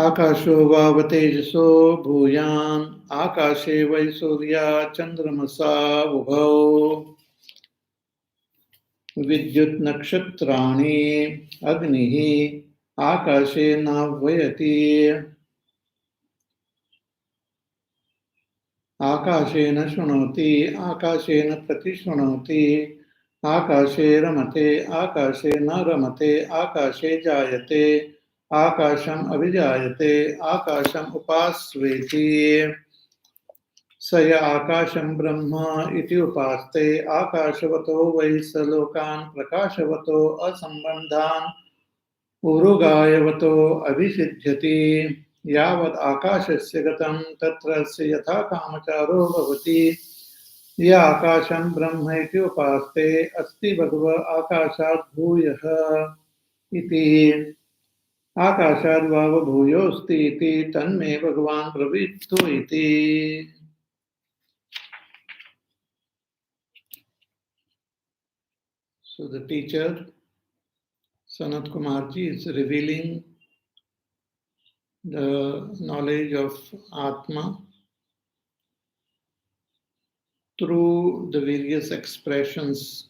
आकाशो वाव तेजसो भूयान् आकाशे वै सूर्या चन्द्रमसा उभौ विद्युत् नक्षत्राणि अग्निः आकाशे नाह्वयति आकाशेन शृणोति आकाशेन प्रतिशृणोति आकाशे रमते आकाशे न रमते आकाशे जायते आकाशम् अभिजायते आकाशम् उपास्वेति स य आकाशं ब्रह्म इति उपास्ते आकाशवतो वै स लोकान् प्रकाशवतो असम्बन्धान् उरुगायवतो अभिषिध्यति यावत् आकाशस्य गतं तत्रस्य यथा कामचारो भवति य आकाशं ब्रह्म इति उपास्ते अस्ति भगव आकाशात् भूयः इति आकाशाद् वाव भूयोऽस्ति इति तन्मे भगवान् ब्रवीतु इति. So the teacher Sanat Kumarji is revealing the knowledge of Atma through the various expressions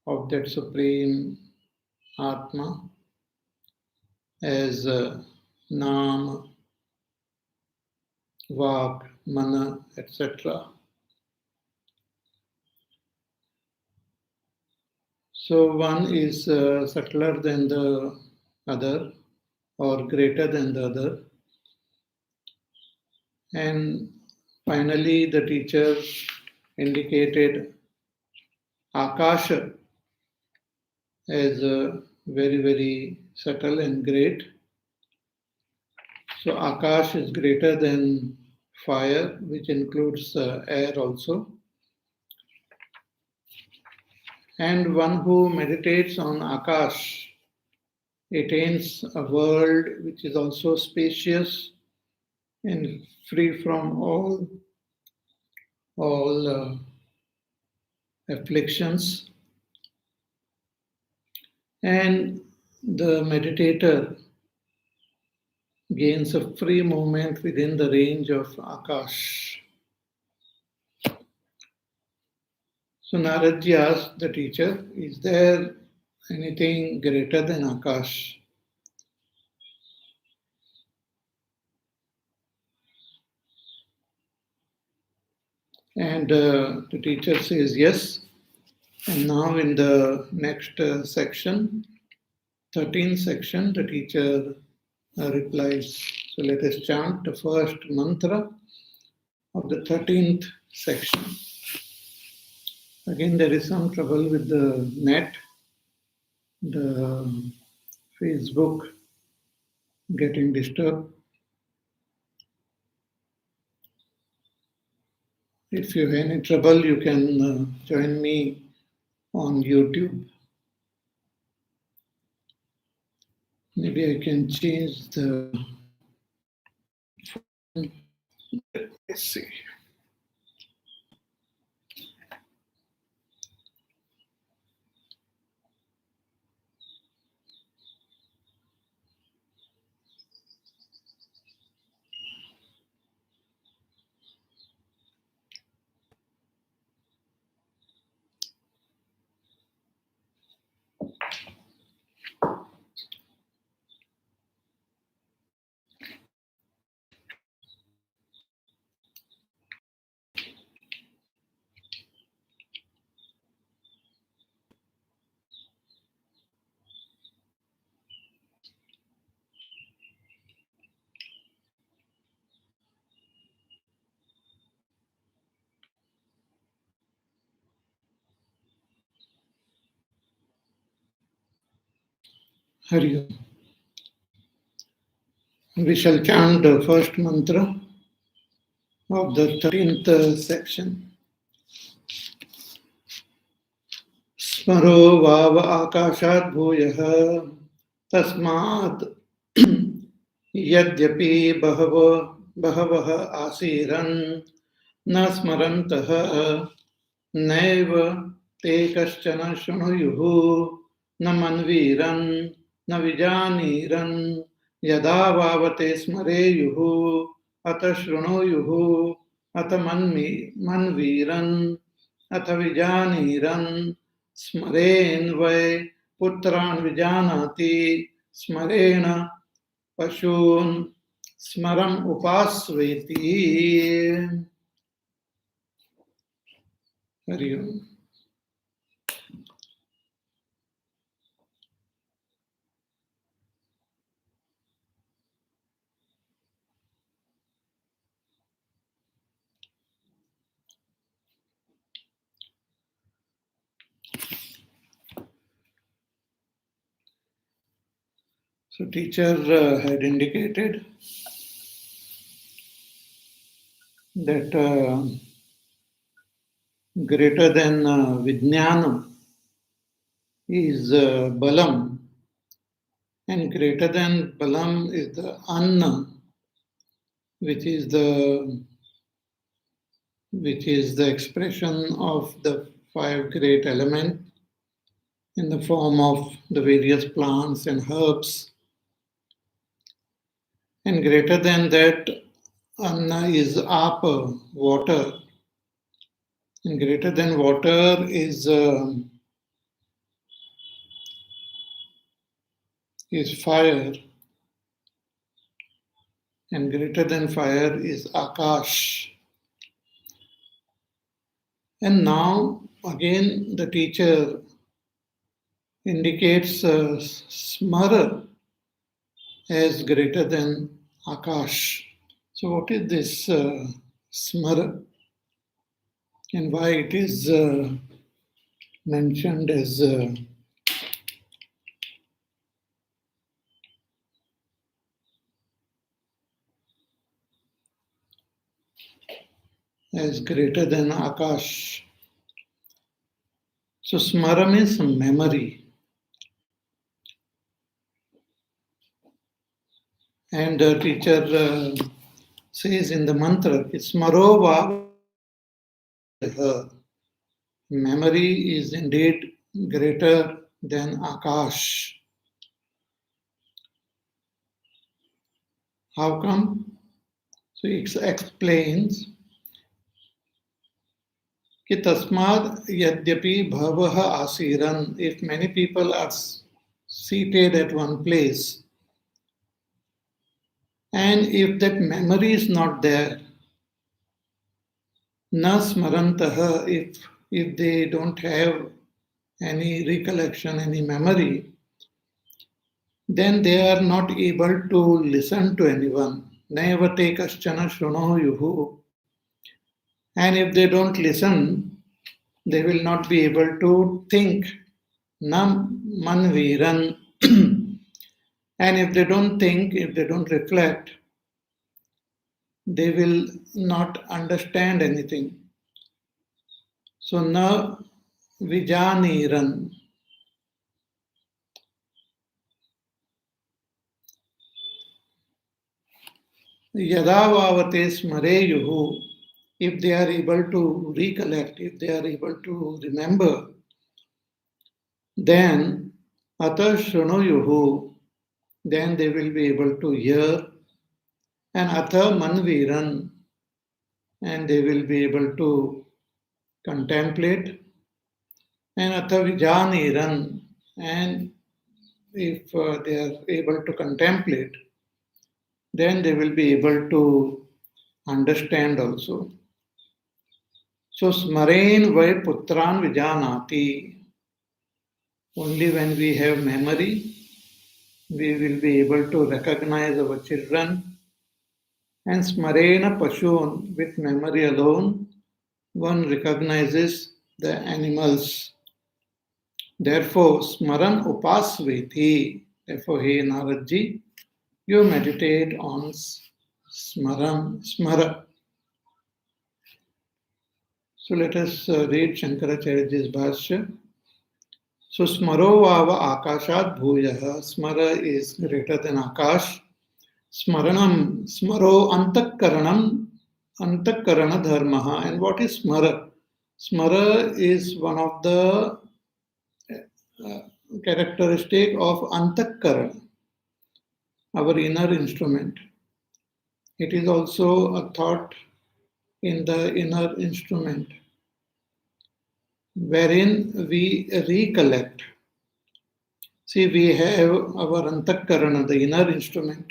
of that Supreme Atma as Nam, Vak, Mana, etc. So one is subtler than the other or greater than the other. And finally, the teacher indicated Akasha as very, very subtle and great. So Akash is greater than fire, which includes air also. And one who meditates on Akash attains a world which is also spacious and free from all afflictions. And the meditator gains a free movement within the range of Akash. So Naradji asked the teacher, is there anything greater than Akash? And the teacher says yes. And now in the next section, 13th section, the teacher replies. So let us chant the first mantra of the 13th section. Again, there is some trouble with the net, the Facebook getting disturbed. If you have any trouble, you can join me on YouTube. Maybe I can change the. Let's see. Hari Om. We shall chant the first mantra of the 13th section. Smaro vav akashat bhuyah tasmat yadyapi bahavaha asiran na smarantah naiva te kaschana shrunuyuhu na manviran na vijaniran Yada vavate smareyuhu ata shrunoyuhu ata manviran ata vijaniran smaren vai putran vijanati smarena pashun smaram upasveti. Hari Om. So teacher had indicated that greater than Vijnana is Balam, and greater than Balam is the Anna, which is the expression of the five great elements in the form of the various plants and herbs. And greater than that, Anna is Apa, water. And greater than water is fire. And greater than fire is Akash. And now again the teacher indicates Smara as greater than Akash. So what is this Smara, and why it is mentioned as greater than Akash? So Smara means memory. And the teacher says in the mantra, Smaro va. Memory is indeed greater than Akash. How come? So he explains कि तस्माद यद्यपि भवः आसीरन, if many people are seated at one place, and if that memory is not there, na smarantah, if they don't have any recollection, any memory, then they are not able to listen to anyone. Nayavate kaschana shrunoyuhu. And if they don't listen, they will not be able to think. Nam manviran. And if they don't think, if they don't reflect, they will not understand anything. So na vijaniran. Yadavavate smareyuhu. If they are able to recollect, if they are able to remember, then ata shrunoyuhu, then they will be able to hear, and atha manviran, and they will be able to contemplate, and atha vijaniran, and if they are able to contemplate, then they will be able to understand also. So smaren vai putran vijanati. Only when we have memory, we will be able to recognize our children. And smarena pashun, with memory alone, one recognizes the animals. Therefore, smaran upasveti. Therefore, hey Naradji, you meditate on smara. So let us read Shankaracharya's Bhashya. So smaro vava akashat bhuyaha. Smara is greater than Akash. Smaranam, smaro antakkarana dharmaha. And what is smara? Smara is one of the characteristic of antakkarana. our inner instrument. It is also a thought in the inner instrument, wherein we recollect. See, we have our antakarana, the inner instrument.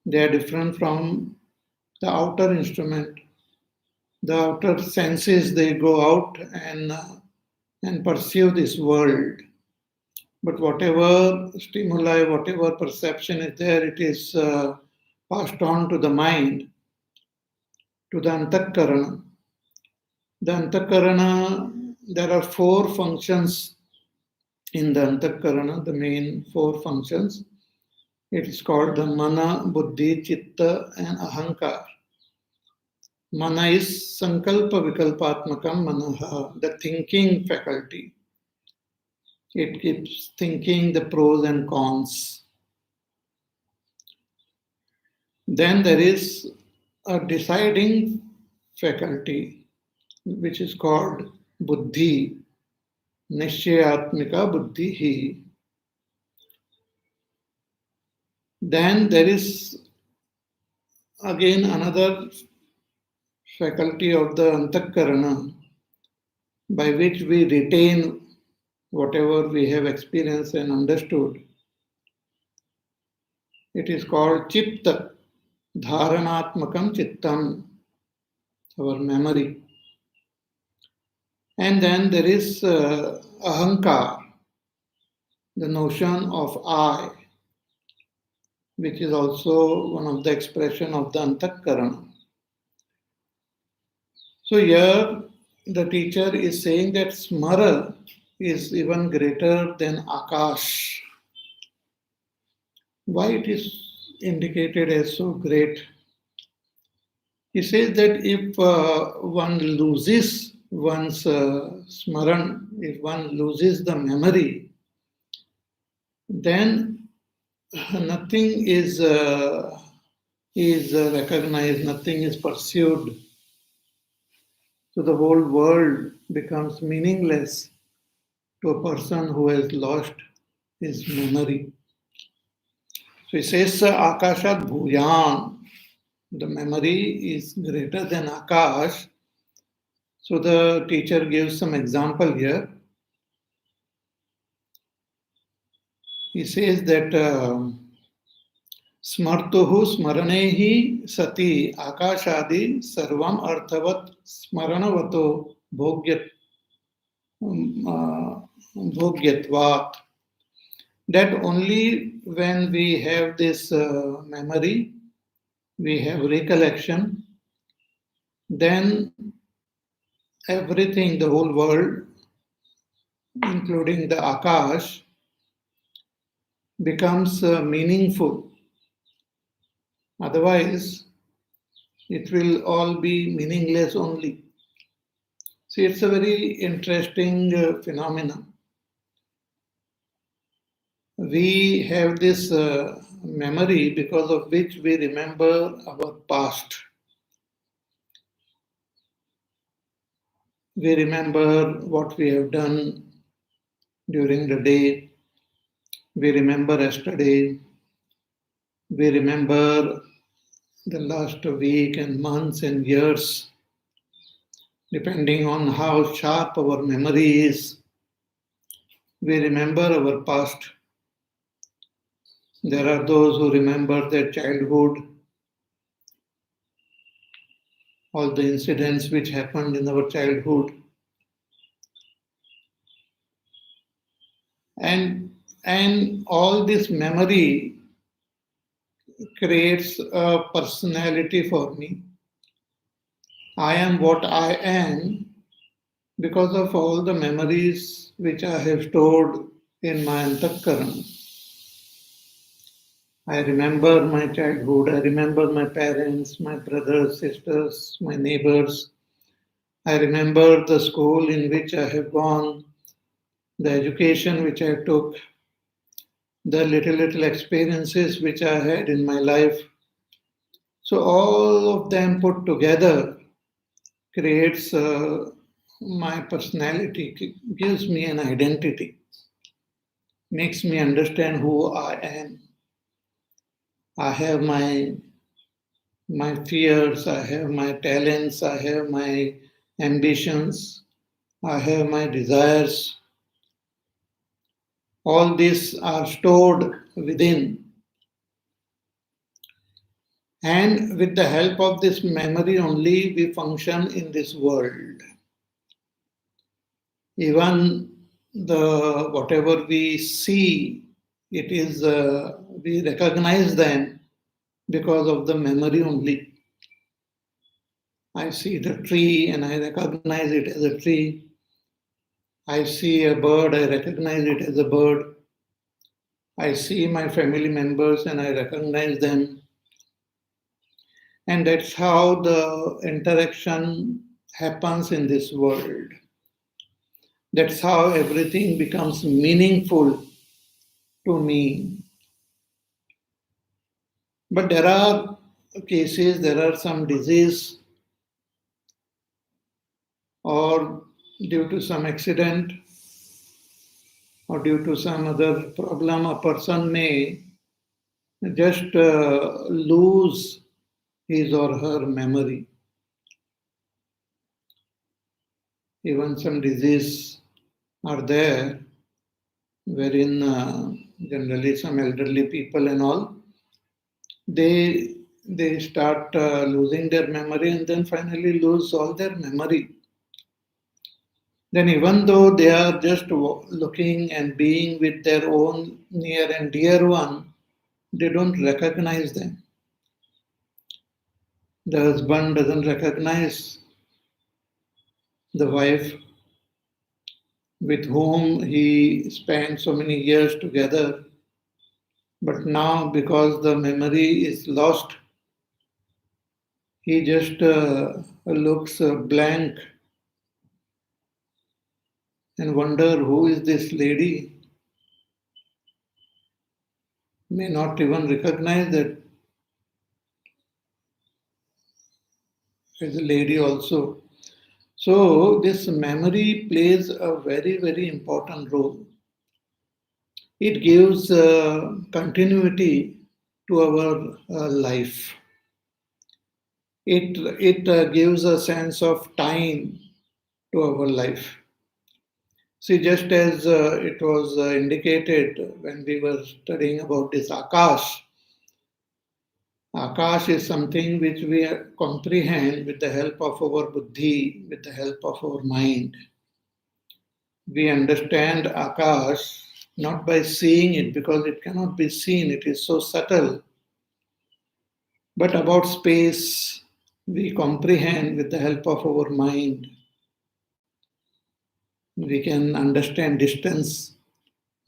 They are different from the outer instrument. The outer senses, they go out and perceive this world. But whatever stimuli, whatever perception is there, it is passed on to the mind, to the antakarana. The antakarana, there are four functions in the antakarana, the main four functions. It is called the mana, buddhi, chitta, and ahankar. Mana is sankalpa vikalpatmakam manaha, the thinking faculty. It keeps thinking the pros and cons. Then there is a deciding faculty, which is called buddhi, nishchayatmika buddhi. Then there is again another faculty of the antakarana by which we retain whatever we have experienced and understood. It is called chitta, dharanatmakam chittam, our memory. And then there is ahankar, the notion of I, which is also one of the expression of the antakarana. So here the teacher is saying that smara is even greater than akash. Why it is indicated as so great? He says that if one loses one's smaran, if one loses the memory, then nothing is recognized, nothing is pursued. So the whole world becomes meaningless to a person who has lost his memory. So he says, Akashat Bhuyan, the memory is greater than Akash. So the teacher gives some example here. He says that Smartuhu smaranehi sati akashadi sarvam arthavat smaranavato bhogyatvat. That only when we have this memory, we have recollection, then everything, the whole world, including the Akash, becomes meaningful. Otherwise, it will all be meaningless only. See, it's a very interesting phenomenon. We have this memory because of which we remember our past. We remember what we have done during the day. We remember yesterday. We remember the last week and months and years. Depending on how sharp our memory is, we remember our past. There are those who remember their childhood, all the incidents which happened in our childhood. And all this memory creates a personality for me. I am what I am because of all the memories which I have stored in my antakarana. I remember my childhood, I remember my parents, my brothers, sisters, my neighbors. I remember the school in which I have gone, the education which I took, the little experiences which I had in my life. So all of them put together creates my personality, gives me an identity, makes me understand who I am. I have my fears, I have my talents, I have my ambitions, I have my desires. All these are stored within. And with the help of this memory only, we function in this world. Even the whatever we see, it is we recognize them because of the memory only. I see the tree and I recognize it as a tree. I see a bird, I recognize it as a bird. I see my family members and I recognize them. And that's how the interaction happens in this world. That's how everything becomes meaningful to me. But there are cases, there are some disease or due to some accident or due to some other problem, a person may just lose his or her memory. Even some disease are there wherein generally some elderly people and all they start losing their memory and then finally lose all their memory. Then even though they are just looking and being with their own near and dear one, they don't recognize them. The husband doesn't recognize the wife with whom he spent so many years together. But now, because the memory is lost, he just looks blank and wonder who is this lady. May not even recognize that as a lady also. So this memory plays a very, very important role. It gives continuity to our life. It gives a sense of time to our life. See, just as it was indicated when we were studying about this Akash, Akash is something which we comprehend with the help of our buddhi, with the help of our mind. We understand Akash not by seeing it because it cannot be seen, it is so subtle. But about space, we comprehend with the help of our mind. We can understand distance,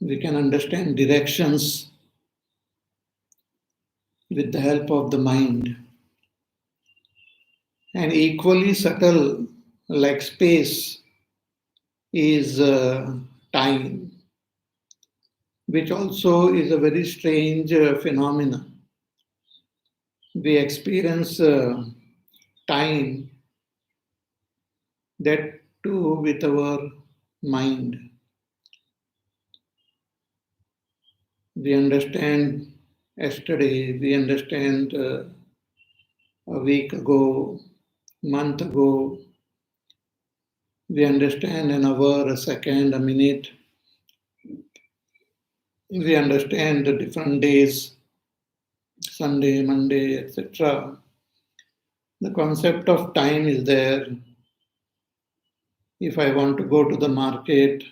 we can understand directions with the help of the mind. And equally subtle, like space, is time, which also is a very strange phenomenon. We experience time, that too with our mind. We understand yesterday, we understand a week ago, month ago, we understand an hour, a second, a minute. We understand the different days, Sunday, Monday, etc. The concept of time is there. If I want to go to the market,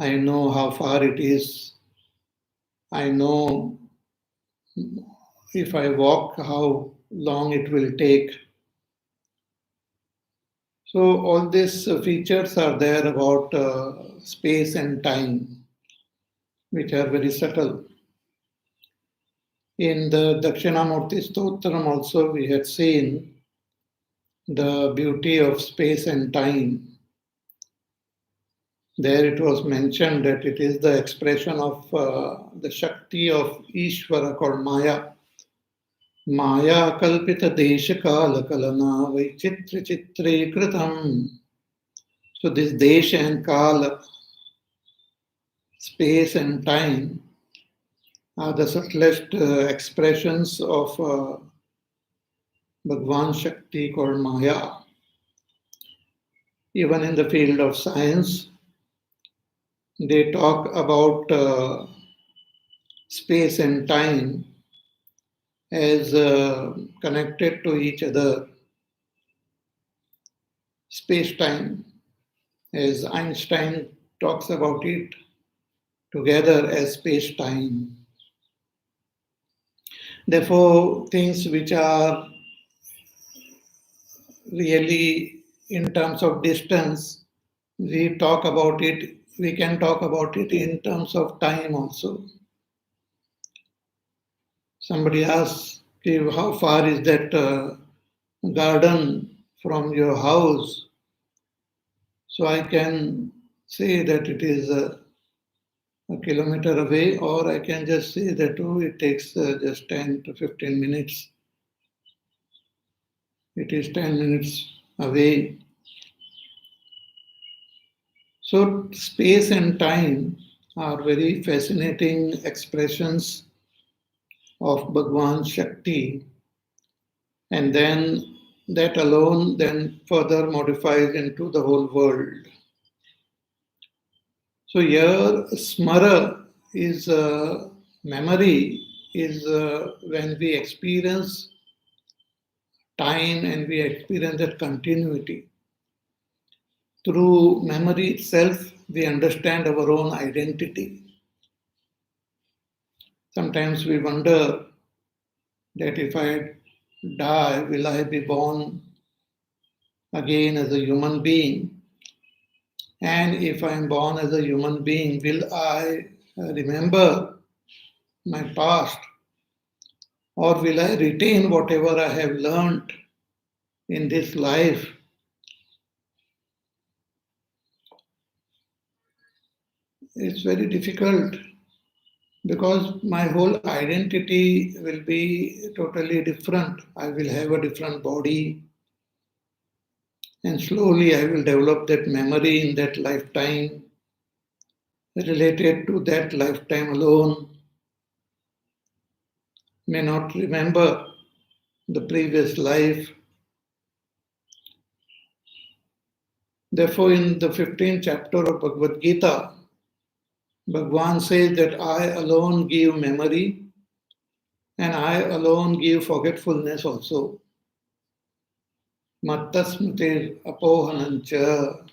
I know how far it is. I know if I walk, how long it will take. So all these features are there about space and time, which are very subtle. In the Dakshinamurti Stotram also we had seen the beauty of space and time. There it was mentioned that it is the expression of the Shakti of Ishvara called Maya. Maya kalpita desha kala kalana vaichitra chitre kritam. So this desha and kala, space and time, are the subtlest expressions of Bhagwan Shakti called Maya. Even in the field of science, they talk about space and time as connected to each other. Space-time, as Einstein talks about it, together as space-time. Therefore, things which are really in terms of distance, we talk about it, we can talk about it in terms of time also. Somebody asks, "Okay, how far is that garden from your house?" So I can say that it is a kilometer away, or I can just say that, oh, it takes just 10 to 15 minutes. It is 10 minutes away. So space and time are very fascinating expressions of Bhagwan Shakti, and then that alone then further modifies into the whole world. So here smara is memory, is when we experience time and we experience that continuity. Through memory itself, we understand our own identity. Sometimes we wonder that if I die, will I be born again as a human being? And if I am born as a human being, will I remember my past? Or will I retain whatever I have learned in this life? It's very difficult because my whole identity will be totally different. I will have a different body, and slowly I will develop that memory in that lifetime related to that lifetime alone. May not remember the previous life. Therefore, in the 15th chapter of Bhagavad Gita, Bhagwan says that I alone give memory and I alone give forgetfulness also. Mattasmritir apohanancha.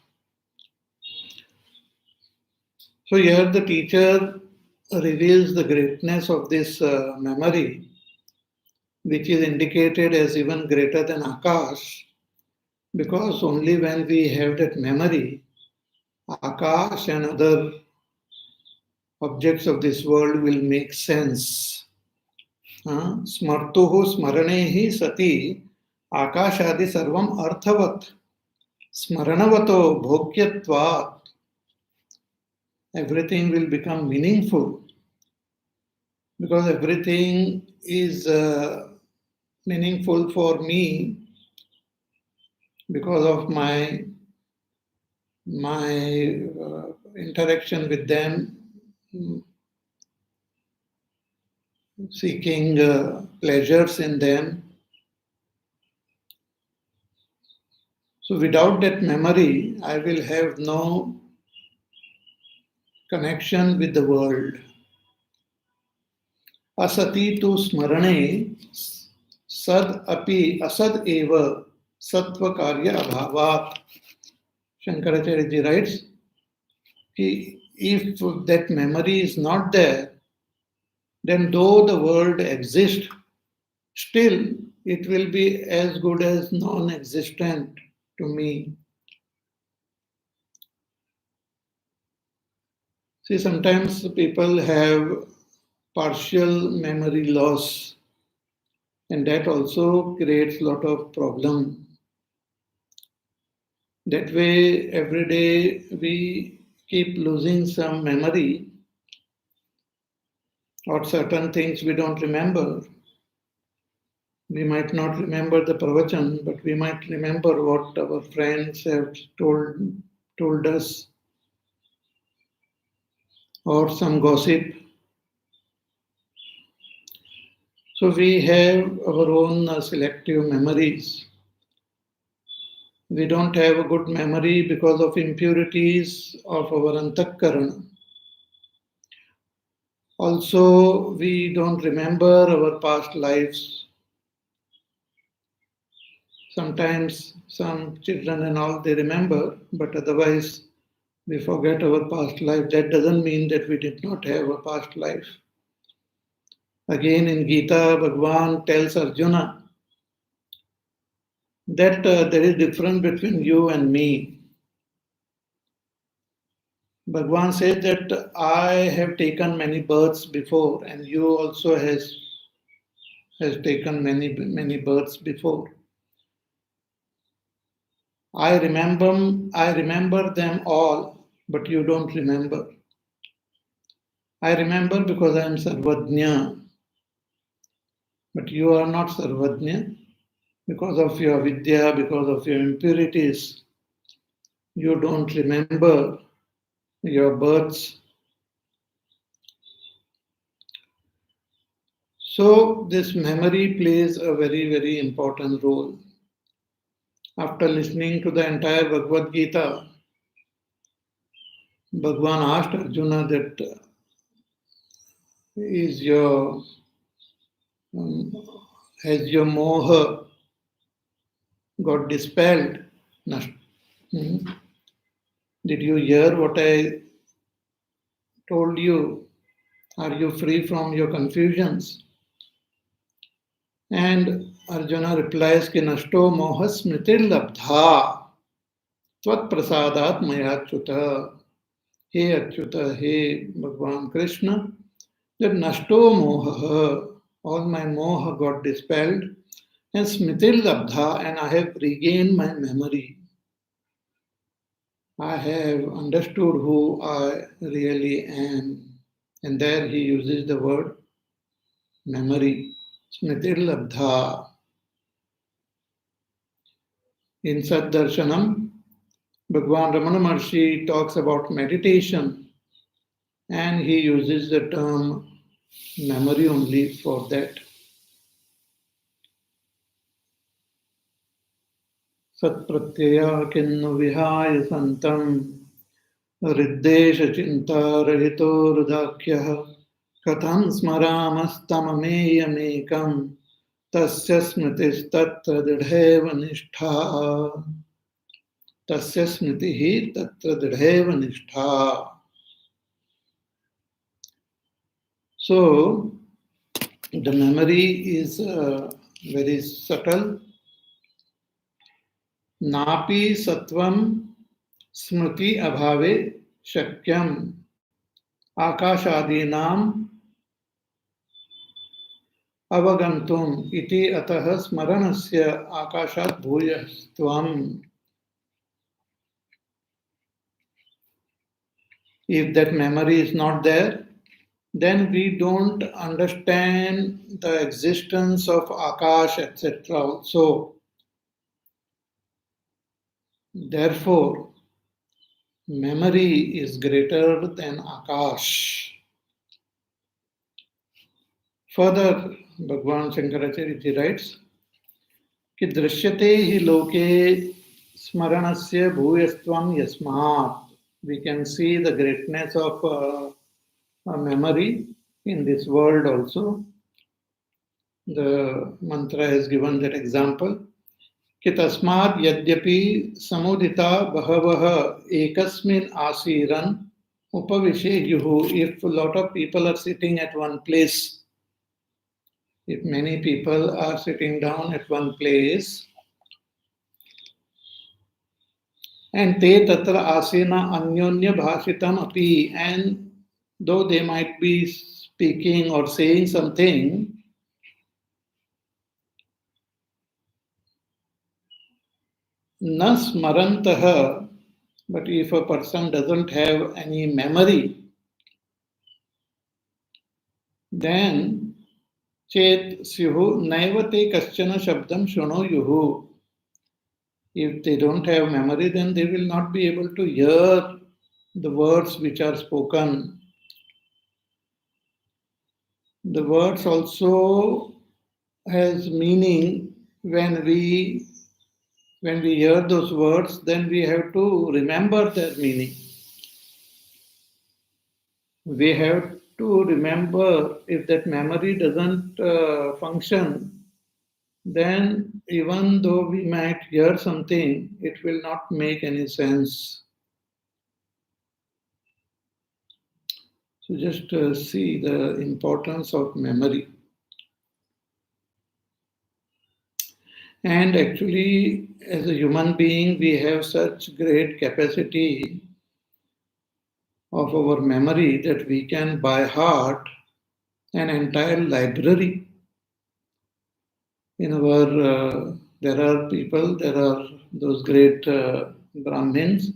So here the teacher reveals the greatness of this memory, which is indicated as even greater than Akash, because only when we have that memory, Akash and other objects of this world will make sense. स्मर्तुः स्मरणे हि सति आकाशादि सर्वम अर्थवत् स्मरणवतो भोग्यत्वात्. Everything will become meaningful because everything is meaningful for me because of my interaction with them, seeking pleasures in them. So without that memory, I will have no connection with the world. Asati tu smarane sad api asad eva sattva karya abhavat. Shankaracharya ji writes, if that memory is not there, then though the world exists, still it will be as good as non-existent to me. See, sometimes people have partial memory loss, and that also creates a lot of problem. That way, every day we keep losing some memory, or certain things we don't remember. We might not remember the pravachan, but we might remember what our friends have told us, or some gossip. So we have our own selective memories. We don't have a good memory because of impurities of our antakarana. Also, we don't remember our past lives. Sometimes some children and all they remember, but otherwise we forget our past life. That doesn't mean that we did not have a past life. Again in Gita, Bhagavan tells Arjuna that there is difference between you and me. Bhagavan says that I have taken many births before, and you also has taken many births before. I remember them all, but you don't remember. I remember because I am Sarvajna, but you are not Sarvajna because of your vidya, because of your impurities. You don't remember your births. So this memory plays a very important role. After listening to the entire Bhagavad Gita, Bhagavan asked Arjuna that is your um, has your moha got dispelled? Hmm? Did you hear what I told you? Are you free from your confusions? And Arjuna replies ki nashto moha smritir labdha tvat prasadat mayachyuta. He Achyuta, he Bhagavan Krishna, that nashto moha, all my moha got dispelled, and smritir labdha, and I have regained my memory. I have understood who I really am. And there he uses the word memory. Smritir labdha. In Saddarshanam, Bhagavan Ramana Maharshi talks about meditation and he uses the term memory only for that. Satpratyaya kinnu vihaya santam riddesha chinta rahito rudakyah katham smaramastamameyamekam tasya smritistatra dridheva nishtha. Tasya smritihi tatra dridheva nishtha. So, the memory is very subtle. Napi sattvam smriti abhave shakyam akashadinam avagantum iti atah smaranasya akashat bhuyastvam. If that memory is not there, then we don't understand the existence of Akash, etc. Also, therefore, memory is greater than Akash. Further, Bhagavan Shankaracharya writes, कि दृश्यते हि लोके स्मरणस्य भूयस्त्वं यस्मात्. We can see the greatness of a memory in this world also. The mantra has given that example. कि तस्मात् यद्यपि समुदिता बहवः एकस्मिन् आसीरन् उपविशेयुः. If a lot of people are sitting at one place, if many people are sitting down at one place, and te tatra asena anyonya bhashitam api, and though they might be speaking or saying something, na smarantah, but if a person doesn't have any memory, then chet syuhu naivate kaschana shabdam shunuyuhu. If they don't have memory, then they will not be able to hear the words which are spoken. The words also has meaning when we hear those words, then we have to remember their meaning. We have to remember. If that memory doesn't function, then even though we might hear something, it will not make any sense. So just see the importance of memory. And actually, as a human being, we have such great capacity of our memory that we can by heart an entire library. In our, there are people, there are those great Brahmins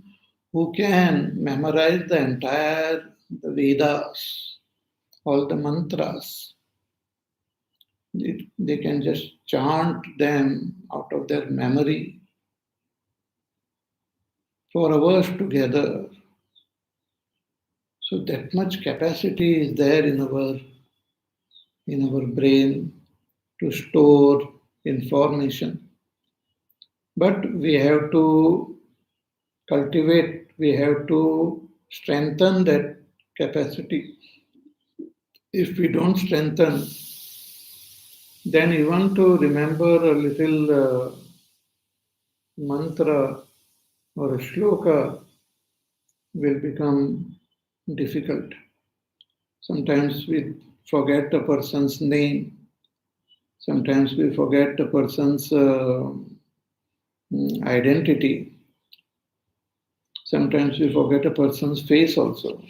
who can memorize the entire the Vedas, all the mantras. They can just chant them out of their memory for hours together. So that much capacity is there in our brain to store information. But we have to cultivate, we have to strengthen that capacity. If we don't strengthen, then even to remember a little mantra or a shloka will become difficult. Sometimes we forget a person's name. Sometimes we forget a person's identity. Sometimes we forget a person's face also.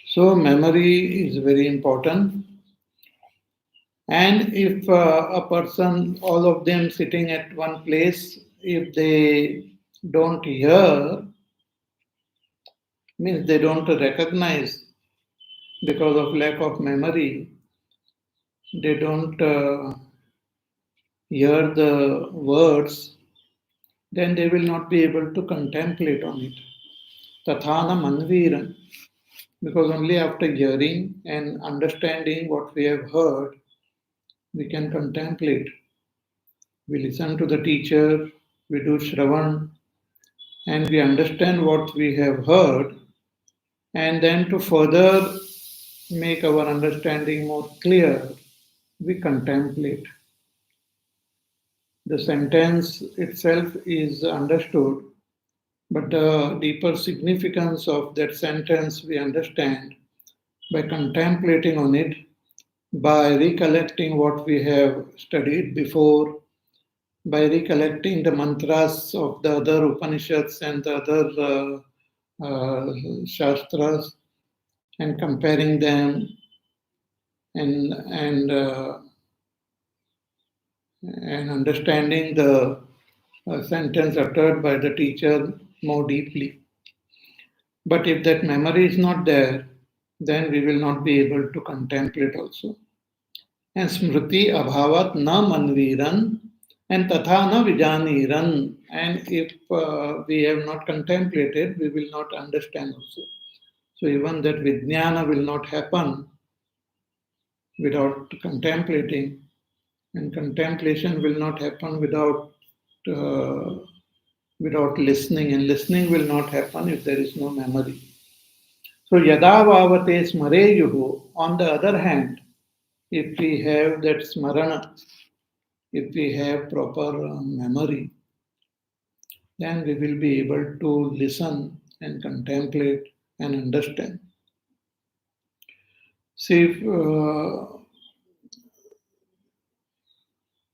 So memory is very important. And if a person, all of them sitting at one place, if they don't hear, means they don't recognize because of lack of memory, they don't hear the words, then they will not be able to contemplate on it. Tathana manviran. Because only after hearing and understanding what we have heard, we can contemplate. We listen to the teacher, we do Shravan, and we understand what we have heard, and then to further make our understanding more clear, we contemplate. The sentence itself is understood, but the deeper significance of that sentence we understand by contemplating on it, by recollecting what we have studied before, by recollecting the mantras of the other Upanishads and the other Shastras and comparing them and and understanding the sentence uttered by the teacher more deeply. But if that memory is not there, then we will not be able to contemplate also. And smriti abhavat na manviran and tatha na vijaniran. And if we have not contemplated, we will not understand also. So even that vijnana will not happen without contemplating, and contemplation will not happen uh, without listening, and listening will not happen if there is no memory. So yada bhavate smareyuhu. On the other hand, if we have that smarana, if we have proper memory, then we will be able to listen and contemplate and understand. See,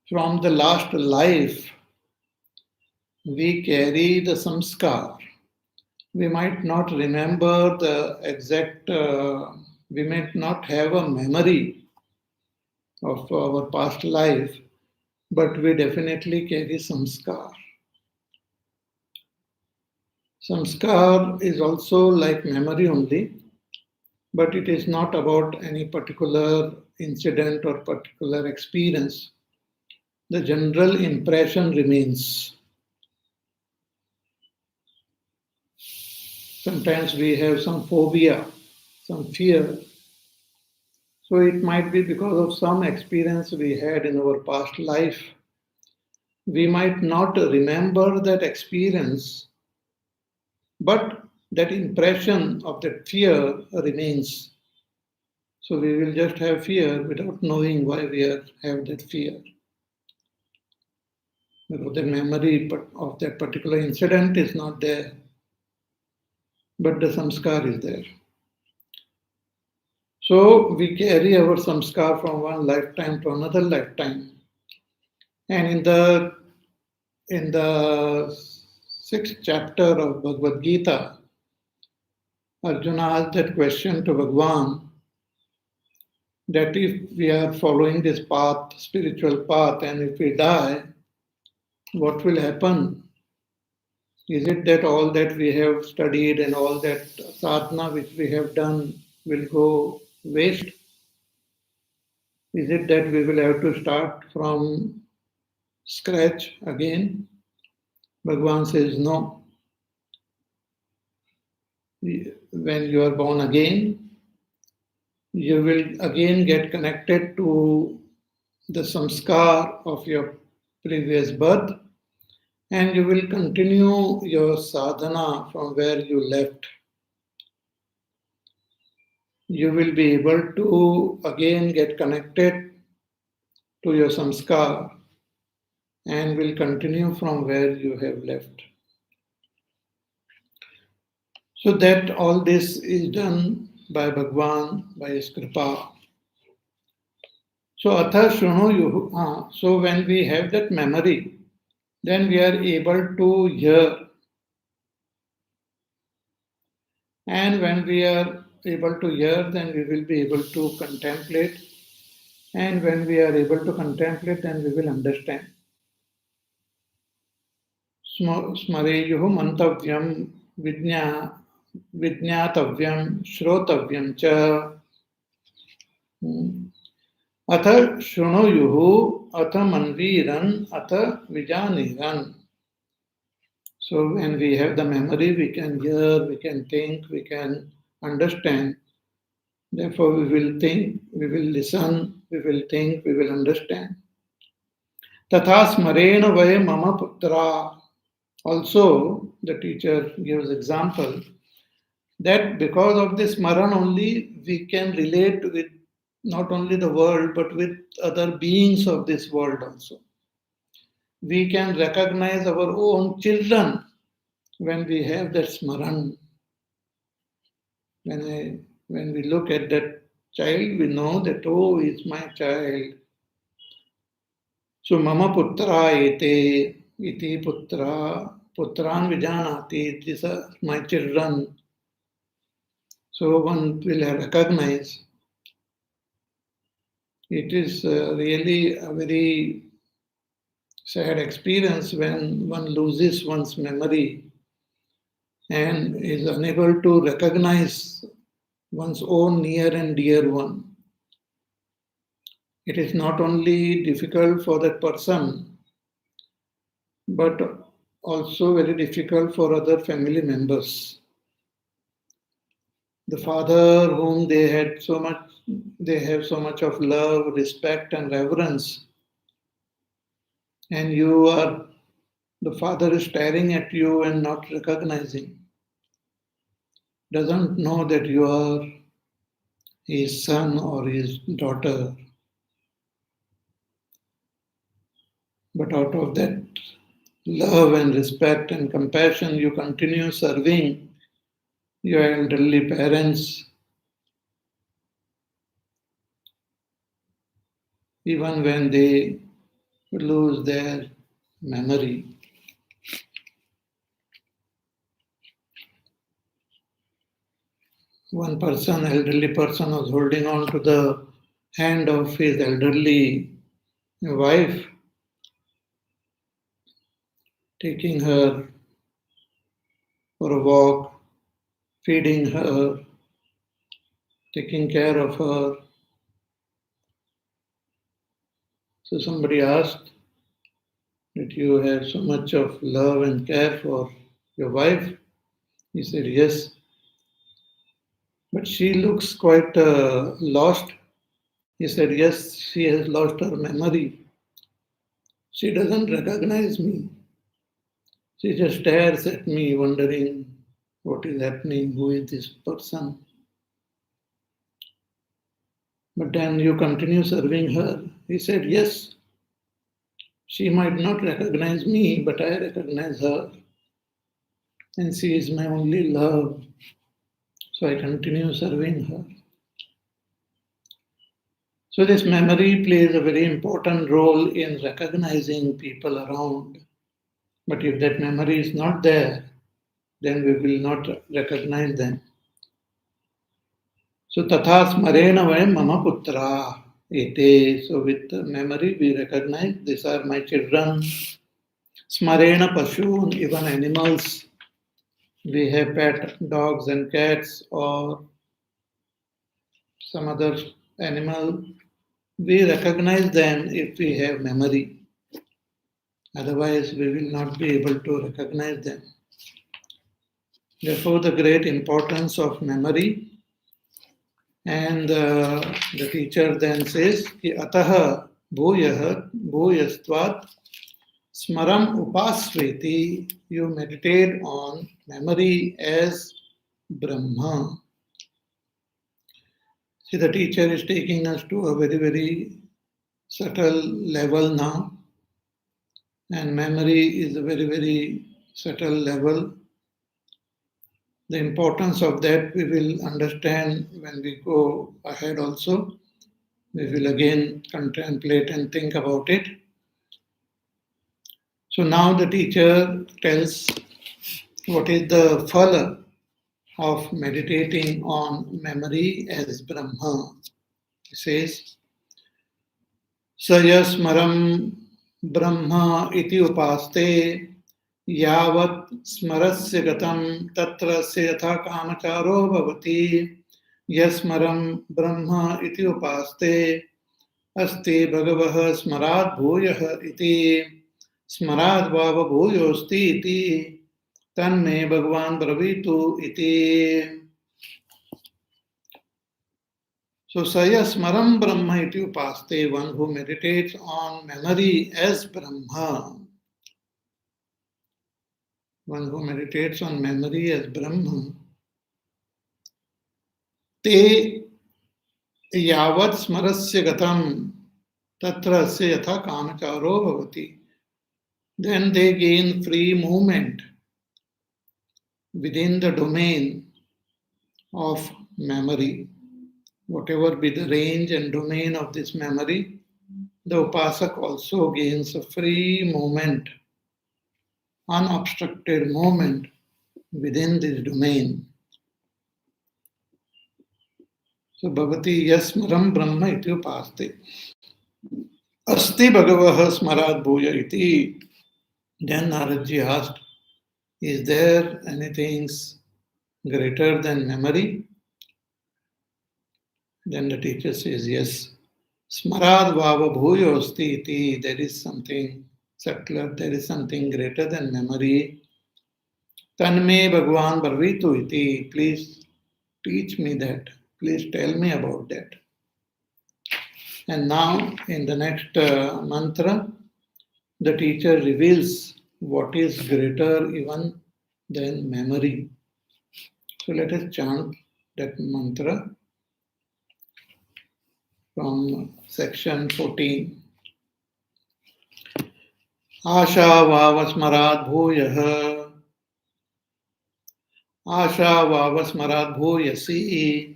from the last life, we carry the samskar. We might not remember the exact, we might not have a memory of our past life, but we definitely carry samskar. Samskar is also like memory only, but it is not about any particular incident or particular experience. The general impression remains. Sometimes we have some phobia, some fear. So it might be because of some experience we had in our past life. We might not remember that experience, but that impression of that fear remains. So we will just have fear without knowing why we have that fear. Because the memory of that particular incident is not there, but the samskar is there. So we carry our samskar from one lifetime to another lifetime. And in the sixth chapter of Bhagavad Gita, Arjuna asked that question to Bhagwan, that if we are following this path, spiritual path, and if we die, what will happen? Is it that all that we have studied and all that sadhana which we have done will go waste? Is it that we will have to start from scratch again? Bhagwan says no. When you are born again, you will again get connected to the samskar of your previous birth, and you will continue your sadhana from where you left. You will be able to again get connected to your samskar and will continue from where you have left. So that all this is done by Bhagwan, by his kripa. So atha shruno so when we have that memory, then we are able to hear. And when we are able to hear, then we will be able to contemplate. And when we are able to contemplate, then we will understand. Smareyuhu mantavyam vidnyatavyam shrotavyam cha. Atha shrunoyuhu atha manviran atha vijaniran. So when we have the memory, we can hear, we can think, we can understand. Therefore, we will think, we will listen, we will think, we will understand. Tatha smarena vaye mama putra. Also, the teacher gives example that because of this smaran only, we can relate with not only the world, but with other beings of this world also. We can recognize our own children when we have that smaran. When we look at that child, we know that, oh, it's my child. So, mama putra iti putran vijanati, these are my children. So, one will recognize. It is really a very sad experience when one loses one's memory and is unable to recognize one's own near and dear one. It is not only difficult for that person, but also very difficult for other family members. The father whom they have so much of love, respect, and reverence, and the father is staring at you and not recognizing, doesn't know that you are his son or his daughter. But out of that love and respect and compassion, you continue serving your elderly parents, even when they lose their memory. One person, elderly person, was holding on to the hand of his elderly wife, taking her for a walk, feeding her, taking care of her. So somebody asked that you have so much of love and care for your wife. He said, yes. But she looks quite lost. He said, yes, she has lost her memory. She doesn't recognize me. She just stares at me, wondering what is happening, who is this person. But then you continue serving her. He said, yes, she might not recognize me, but I recognize her. And she is my only love. So I continue serving her. So this memory plays a very important role in recognizing people around. But if that memory is not there, then we will not recognize them. So tatha smarena vayam mama putra ete. So with memory we recognize these are my children. Smarena pashun, even animals. We have pet dogs and cats or some other animal. We recognize them if we have memory. Otherwise, we will not be able to recognize them. Therefore, the great importance of memory. And the teacher then says, Ataha bhuyastvat smaram upasveti. You meditate on memory as Brahma. See, the teacher is taking us to a very, very subtle level now. And memory is a very, very subtle level. The importance of that we will understand when we go ahead also. We will again contemplate and think about it. So now the teacher tells what is the phala of meditating on memory as Brahma. He says, Sayasmaram Brahma iti upaste यावत् स्मरस्य गतं तत्र से यथा कामचारो भवति यस्मरं ब्रह्म इति उपास्ते अस्ति भगवः स्मरात् भूयः इति स्मरात् वाव भूयोऽस्ति इति तन्मे भगवान् ब्रवीतु इति. So Sayasmaram Brahma iti upaste, one who meditates on memory as Brahma. One who meditates on memory as Brahma, te yavat smarasya gatam tatra se yatha kamacharo bhavati. Then they gain free movement within the domain of memory. Whatever be the range and domain of this memory, the upasak also gains a free movement, unobstructed movement within this domain. So bhavati yasmaram brahma iti upaste. Asti bhagavah smarat bhuya iti. Then Naradji asked, is there anything greater than memory? Then the teacher says, yes. Smarad vava bhuya asti iti. There is something subtler, there is something greater than memory. Tanme bhagwan barvitu iti. Please teach me that. Please tell me about that. And now, in the next mantra, the teacher reveals what is greater even than memory. So let us chant that mantra from section 14. Asha vavasmarat bhuyah. Asha vavasmarat bhuyasi.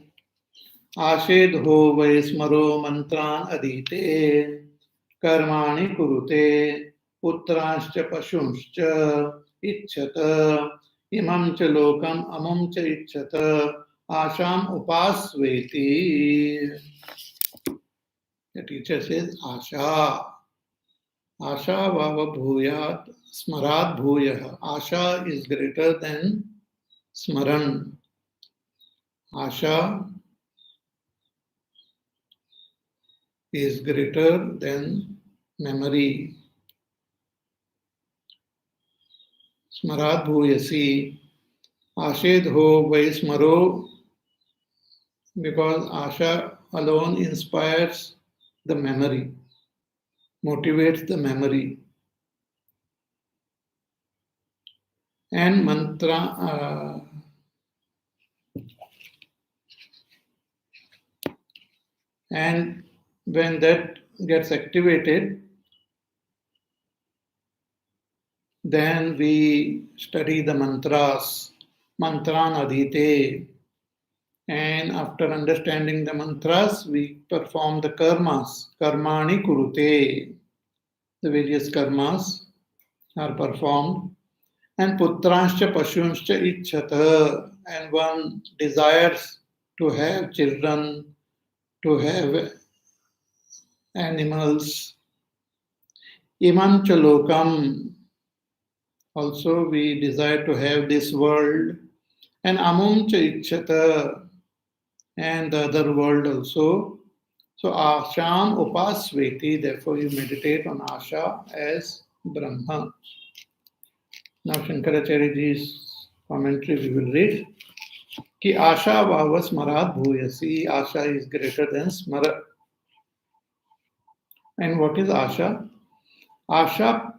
Ashedho vaismaro mantran adite. Karmani kurute. Putranscha pashumscha. Icchata. Imam cha lokam amam cha icchata. Asham upasveti. The teacher says, Asha. Asha vava bhuyat smarat bhuyah. Asha is greater than smaran. Asha is greater than memory. Smarat bhuyasi. Ashedho vaismaro. Because Asha alone inspires the memory, motivates the memory. And and when that gets activated, then we study the mantras, mantran adhite, and after understanding the mantras, we perform the karmas, karmani kurute. The various karmas are performed. And putranscha pashunscha icchata, and one desires to have children, to have animals. Imam chalokam, also we desire to have this world. And amum cha icchata, and the other world also. So asham upasveti, therefore you meditate on asha as Brahma. Now Shankaracharya ji's commentary we will read. Ki asha bhava smarat bhuyasi, asha is greater than smara. And what is asha? Asha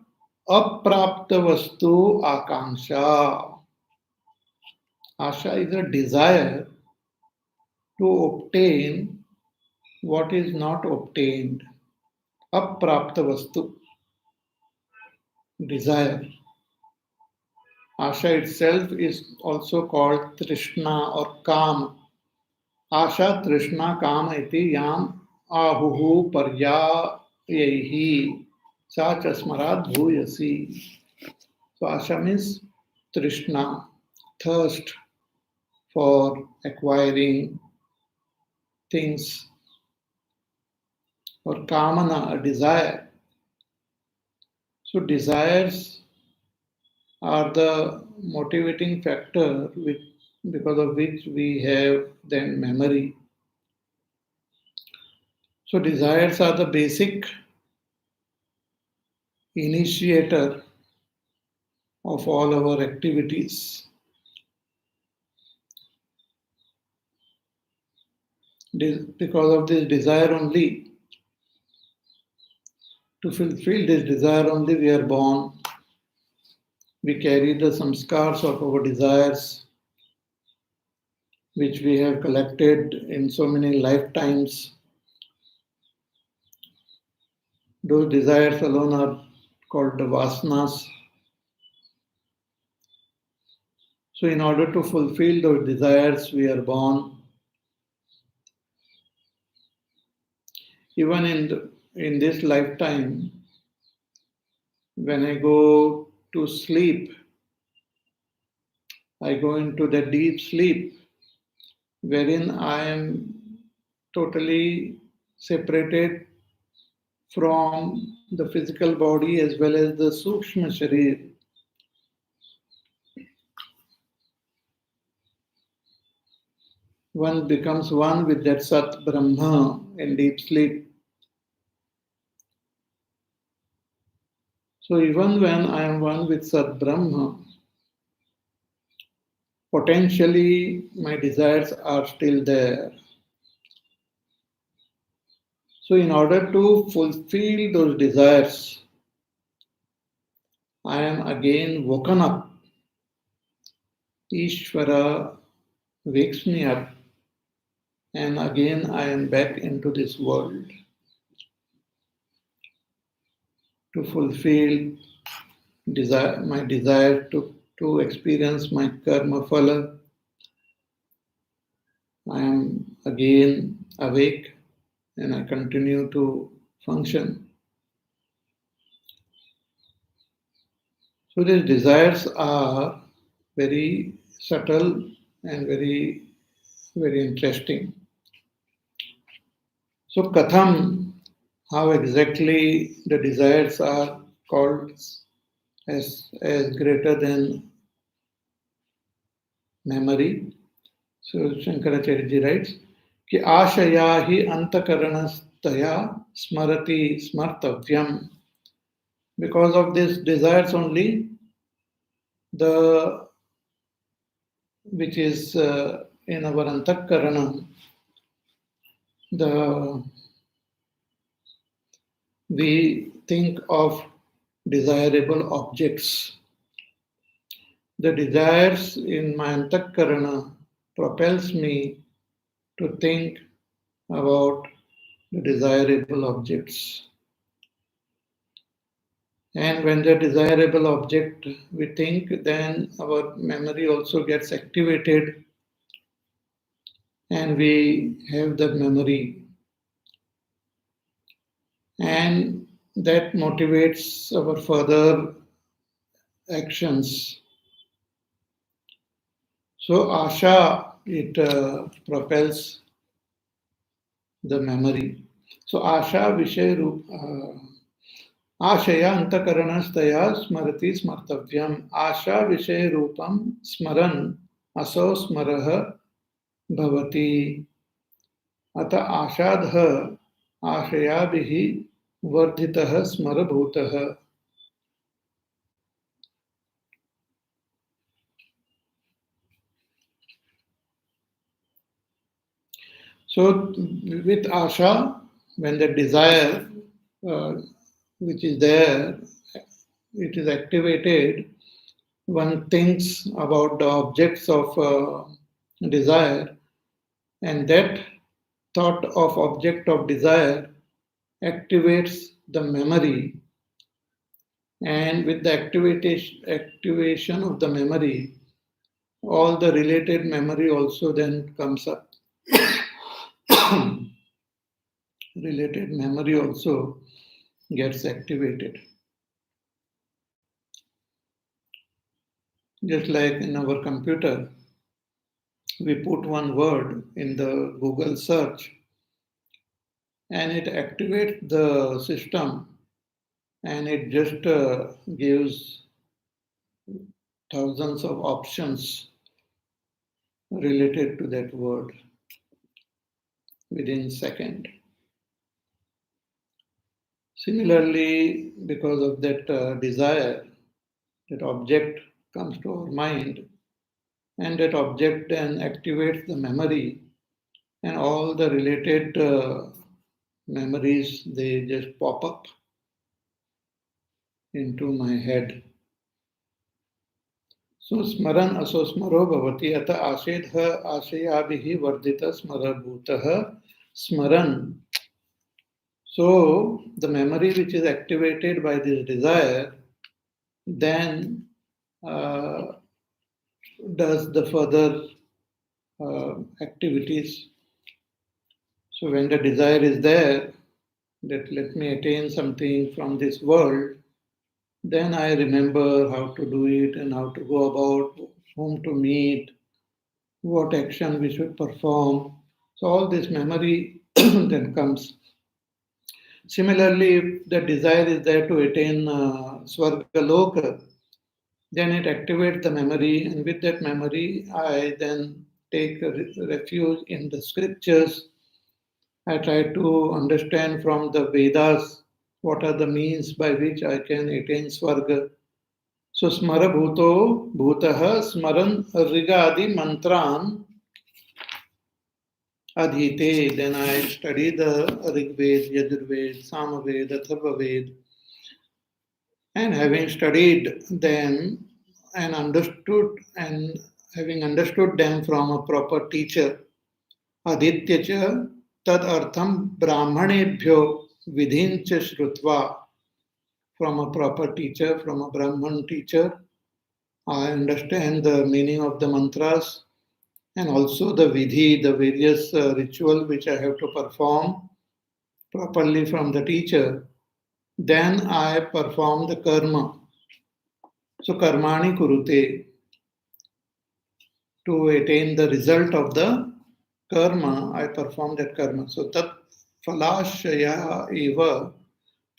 aprapta vastu akanksha. Asha is a desire to obtain what is not obtained. Aprapta vastu, desire. Asha itself is also called Trishna or Kam. Asha Trishna Kama iti yam ahuhu paryayaihi sa chasmarat bhuyasi. So Asha means Trishna, thirst for acquiring things, or Kamana, a desire. So desires are the motivating factor because of which we have then memory. So desires are the basic initiator of all our activities. Because of this desire only, to fulfill this desire only, we are born. We carry the samskars of our desires, which we have collected in so many lifetimes. Those desires alone are called the vasanas. So, in order to fulfill those desires, we are born. Even in this lifetime, when I go to sleep, I go into the deep sleep, wherein I am totally separated from the physical body as well as the Sukshma Sharir. One becomes one with that Sat Brahma in deep sleep. So even when I am one with Sat Brahma, potentially my desires are still there. So in order to fulfill those desires, I am again woken up. Ishvara wakes me up, and again I am back into this world to fulfill my desire to experience my karma phala. I am again awake and I continue to function. So these desires are very subtle and very, very interesting. So Katham, how exactly the desires are called as greater than memory. So Shankaracharya ji writes, कि आशया हि अंतकरणस्तया स्मरति स्मर्तव्यम. Because of these desires only, the which is in our antakarana, the we think of desirable objects. The desires in my antakarana propels me to think about the desirable objects. And when the desirable object we think, then our memory also gets activated and we have that memory. And that motivates our further actions. So Asha, it propels the memory. So Asha Vishay Rup आशया अंतकरणस्तया स्मरति स्मर्तव्यम आशा विषय रूपम स्मरन् असौ स्मरः भवति अत आशादः आशयाभिः वर्धितः स्मरभूतः. So with asha, when the desire which is there, it is activated, one thinks about the objects of desire, and that thought of object of desire activates the memory, and with the activation of the memory, all the related memory also then comes up. Related memory also gets activated. Just like in our computer, we put one word in the Google search and it activates the system and it just gives thousands of options related to that word within a second. Similarly, because of that desire, that object comes to our mind, and that object then activates the memory, and all the related memories, they just pop up into my head. So smaran aso smaro bhavati ata ashedha ashayabhihi vardita smarabhutah smaran. So the memory which is activated by this desire then does the further activities. So when the desire is there, that let me attain something from this world, then I remember how to do it and how to go about, whom to meet, what action we should perform. So all this memory then comes. Similarly, if the desire is there to attain Swargaloka, then it activates the memory, and with that memory, I then take refuge in the scriptures. I try to understand from the Vedas what are the means by which I can attain Swarga. So smara bhuto bhutah smaran rigadi mantran adhite. Then I study the Rigved, Yajurved, Samaved, Atharvaved. And having studied them and having understood them from a proper teacher, aditya cha tad artham brahmanebhyo vidhincha shrutva. From a proper teacher, from a Brahman teacher, I understand the meaning of the mantras and also the vidhi, the various ritual which I have to perform properly from the teacher. Then I perform the karma. So karmani kurute, to attain the result of the karma, I perform that karma. So tat falashaya eva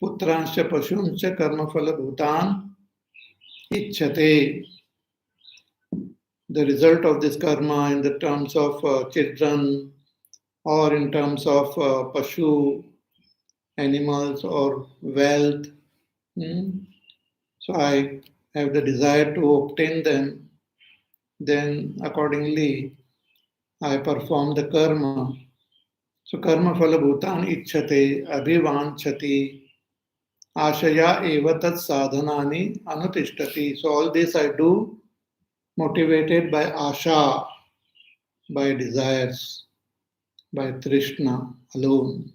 putranscha pashuncha karma phala bhutan icchate. The result of this karma in the terms of children or in terms of pashu, animals or wealth. So I have the desire to obtain them. Then accordingly, I perform the karma. So karma phala bhutan icchate abhivanchati. Ashaya eva tat sadhanani anutishtati. So all this I do motivated by asha, by desires, by Trishna alone.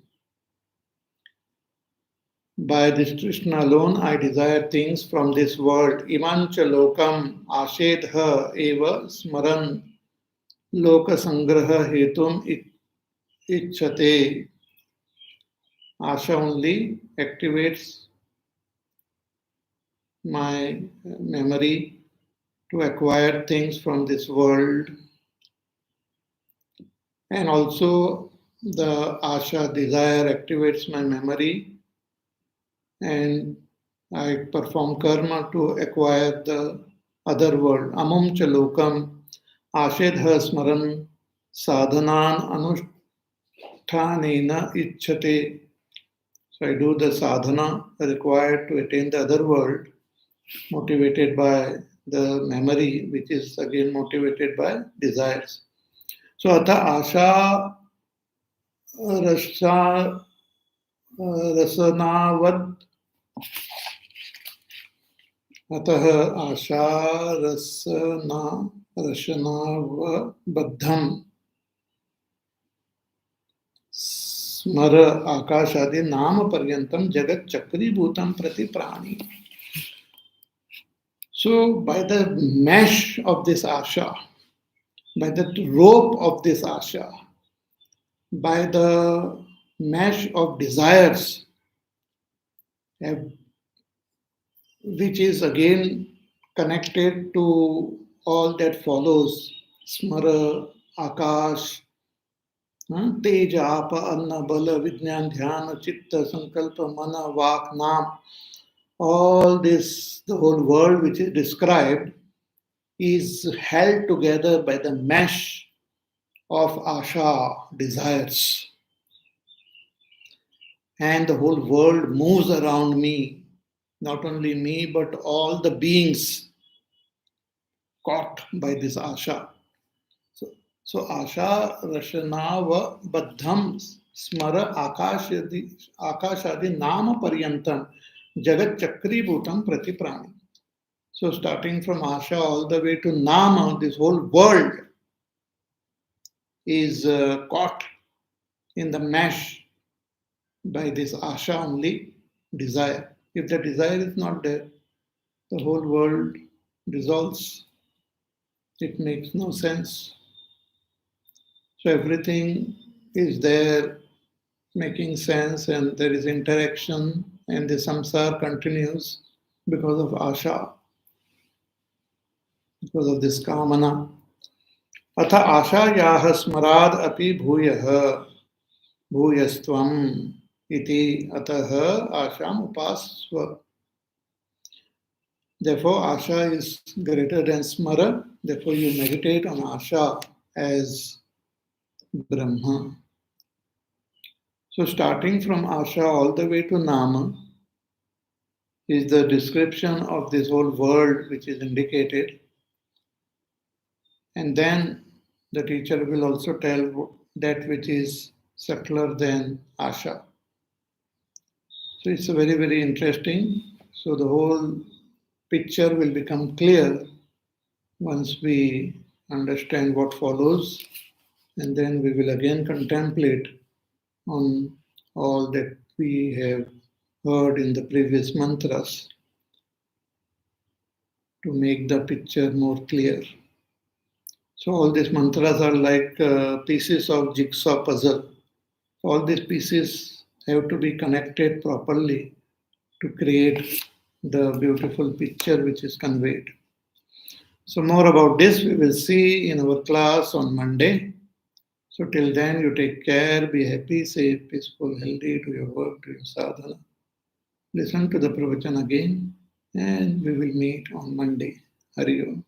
By this Trishna alone, I desire things from this world. Imancha lokam ashedha eva smaran loka sangraha hetum ichchate. Asha only activates my memory to acquire things from this world, and also the asha desire activates my memory, and I perform karma to acquire the other world. Amum chalokam ashedha smaran sadhanan anushthanena ichchate. So I do the sadhana required to attain the other world, motivated by the memory, which is again motivated by desires. So atha asha rasa rasanavat अतः आशा रसना रशनावबद्धम स्मर आकाशादि नाम पर्यंतम जगत चक्रीभूतम प्रति प्राणी. So by the mesh of this asha, by the rope of this asha, by the mesh of desires, which is again connected to all that follows, smara, akash, तेज आप अन्न बल विज्ञान ध्यान चित्त संकल्प मन वाक नाम. All this, the whole world which is described, is held together by the mesh of asha, desires. And the whole world moves around me, not only me, but all the beings caught by this asha. So asha rashanava baddham smara akashadi nama paryantam jagat chakribhutam prati prani. So starting from asha all the way to nama, this whole world is caught in the mesh by this asha only, desire. If the desire is not there, the whole world dissolves. It makes no sense. So everything is there making sense, and there is interaction, and the samsara continues because of asha, because of this kamana. Atha ashayaha smarad api bhuyah bhuyastvam iti ataha asham upasva. Therefore, asha is greater than smara. Therefore, you meditate on asha as Brahma. So starting from asha all the way to nama is the description of this whole world which is indicated. And then the teacher will also tell that which is subtler than asha. So it's a very, very interesting. So the whole picture will become clear once we understand what follows, and then we will again contemplate on all that we have heard in the previous mantras to make the picture more clear. So all these mantras are like pieces of jigsaw puzzle. All these pieces have to be connected properly to create the beautiful picture which is conveyed. So more about this we will see in our class on Monday. So till then you take care, be happy, safe, peaceful, healthy, do your work, do your sadhana. Listen to the pravachan again, and we will meet on Monday. Hari Om.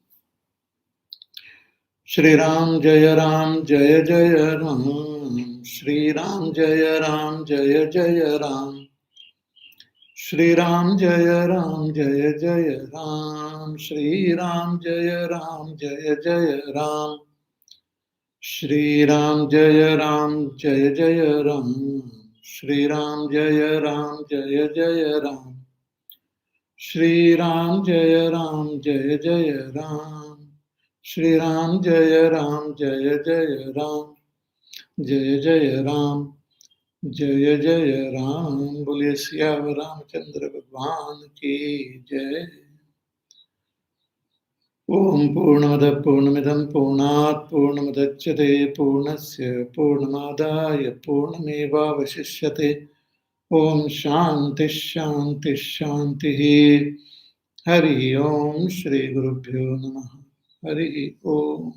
Shri Ram Jaya Ram Jaya Jaya Ram. Shri Ram Jaya Ram Jaya Jaya Ram. Shri Ram Jaya Ram Jaya Jaya Ram. Shri Ram Jaya Ram Jaya Jaya Ram. Shri Ram Jaya Ram Jaya Jaya Ram. Shri Ram Jaya Ram Jaya Jaya Ram. Shri Ram Jai Jai Ram. Shri Ram Jai Jai Ram. Jai Jai Ram. जय जय राम। बोलिए सियावर रामचंद्र भगवान की जय। ओम पूर्णमद पूर्णमिदं पूर्णात् पूर्णमुदच्यते पूर्णस्य पूर्णमादाय पूर्णमेवावशिष्यते। ओम शांति शांति शांति। हरि ओम श्री गुरुभ्यो नमः। हरि ओम।